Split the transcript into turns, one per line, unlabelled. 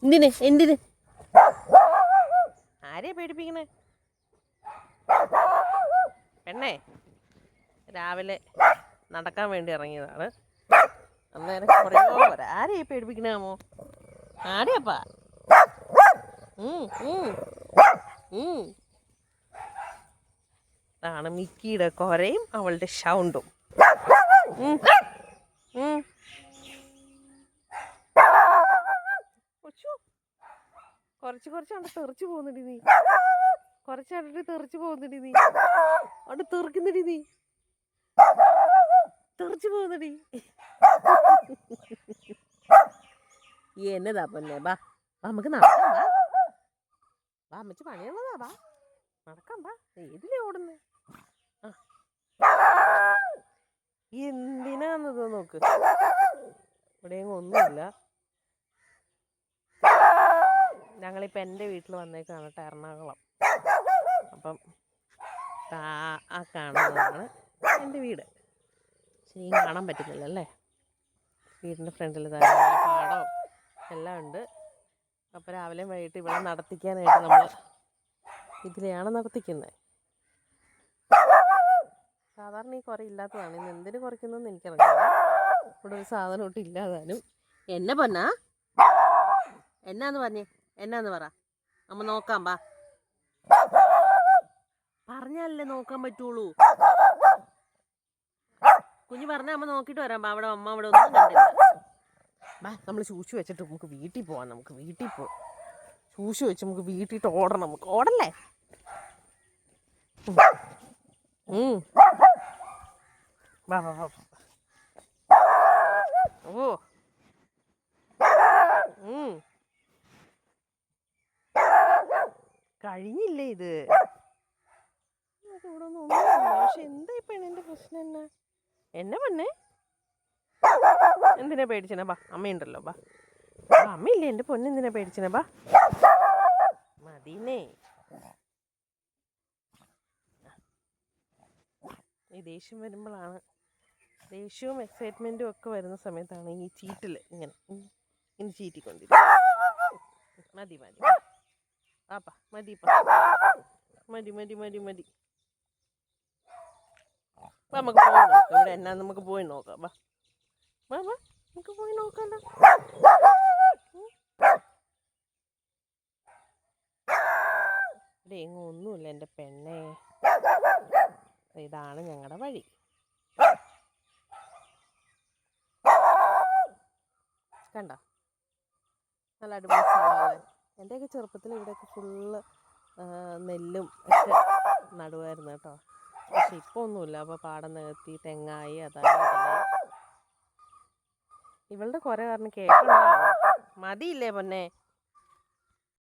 എന്തിന് എന്തിന് ആരെയാ പേടിപ്പിക്കണേ? പെണ്ണേ രാവിലെ നടക്കാൻ വേണ്ടി ഇറങ്ങിയതാണ്. അന്നേരം കുറേ പോരാ. ആരെയാ പേടിപ്പിക്കണാമോ? ആരെയപ്പാ? അതാണ് മിക്കിയുടെ കൊരയും അവളുടെ സൗണ്ടും. കുറച്ച് കുറച്ചാണ്ട് തെറിച്ചു പോകുന്നുണ്ട് നീ. കുറച്ചാണ്ടിട്ട് തെറിച്ചു പോകുന്നുണ്ട് നീ. അവിടെ തെറിക്കുന്നുണ്ട് നീ. തെറിച്ചു പോകുന്നുണ്ട് എന്നതാ പൊന്നെ. ബാ നമുക്ക് നടക്കാം. ബാ ബാ അമ്മച്ച് പണിയുള്ളതാ. ബാ നടക്കാം. ബാ ഏതിലേ ഓടുന്നേ? എന്തിനാന്നത് നോക്ക്. ഇവിടെയെങ്കിലും ഒന്നുമില്ല. ഞങ്ങളിപ്പോൾ എൻ്റെ വീട്ടിൽ വന്നേക്കാണ് കേട്ടോ, എറണാകുളം. അപ്പം ആ കാണുന്നതാണ് എൻ്റെ വീട്. ശരിക്കും കാണാൻ പറ്റുന്നില്ലല്ലേ? വീടിൻ്റെ ഫ്രണ്ടിൽ തന്നെ പാടവും എല്ലാം ഉണ്ട്. അപ്പോൾ രാവിലെയും വൈകിട്ട് ഇവിടെ നടത്തിക്കാനായിട്ട് നമ്മൾ ഇതിലെയാണ് നടത്തിക്കുന്നത്. സാധാരണ ഈ കുറ ഇല്ലാത്തതാണ്. ഇന്ന് എന്തിനു കുറയ്ക്കുന്നതെന്ന് എനിക്കറിയില്ല. ഇവിടെ ഒരു സാധനം ഒട്ടും ഇല്ലാതാനും. എന്നെ പൊന്നാ എന്നാന്ന് പറഞ്ഞേ? എന്നാന്ന് പറ. അമ്മ നോക്കാം. ബാ പറഞ്ഞാലല്ലേ നോക്കാൻ പറ്റുള്ളൂ. കുഞ്ഞു പറഞ്ഞാൽ അമ്മ നോക്കിയിട്ട് വരാം. അവിടെ അമ്മ അവിടെ ഒന്നും കണ്ടില്ല. ബാ നമ്മൾ ശൂശു വെച്ചിട്ട് നമുക്ക് വീട്ടിൽ പോവാം. നമുക്ക് വീട്ടിൽ പോവാം. ശൂശു വെച്ച് നമുക്ക് വീട്ടിട്ട് ഓടണം. നമുക്ക് ഓടല്ലേ? വാ വാ വാ. ഓ കഴിഞ്ഞില്ലേ ഇത്? ഇവിടെ ഒന്നും ഒന്നുമില്ല. പക്ഷെ എന്താ ഈ പെണ്ണിൻ്റെ പ്രശ്നം? എന്നെ പെണ്ണേ എന്തിനാ പേടിച്ചനെ? ബാ അമ്മയുണ്ടല്ലോ. ബാ അമ്മയില്ലേ എൻ്റെ പൊന്നെന്തിനാ പേടിച്ചനെ? ബാ മതിന്നേ. ഈ ദേഷ്യം വരുമ്പോഴാണ്, ദേഷ്യവും എക്സൈറ്റ്മെൻറ്റും ഒക്കെ വരുന്ന സമയത്താണ് ഈ ചീറ്റിൽ ഇങ്ങനെ ചീറ്റിക്കൊണ്ടിരിക്കും. മതി മതി ആപ്പാ മതി മതി മതി മതി മതി. നമുക്ക് പോയി നോക്കാം. ഇവിടെ എന്നാ നമുക്ക് പോയി നോക്കാം. ബാ ബാ ബാ നമുക്ക് പോയി നോക്കാമല്ലോ. ഇവിടെ എങ്ങും ഒന്നുമില്ല എൻ്റെ പെണ്ണേ. ഇതാണ് ഞങ്ങളുടെ വഴി. കണ്ടോ? നല്ല അടിപൊളി സ്ഥലമല്ലേ? എൻ്റെയൊക്കെ ചെറുപ്പത്തിൽ ഇവിടെയൊക്കെ ഫുള്ള് നെല്ലും ഒക്കെ നടുവായിരുന്നു കേട്ടോ. പക്ഷെ ഇപ്പോൾ ഒന്നുമില്ല. അപ്പോൾ പാടം നികത്തി തെങ്ങായി. അതായി ഇവളുടെ കുറെ കാരണം കേൾക്കണ്ടാവും. മതിയില്ലേ പൊന്നെ?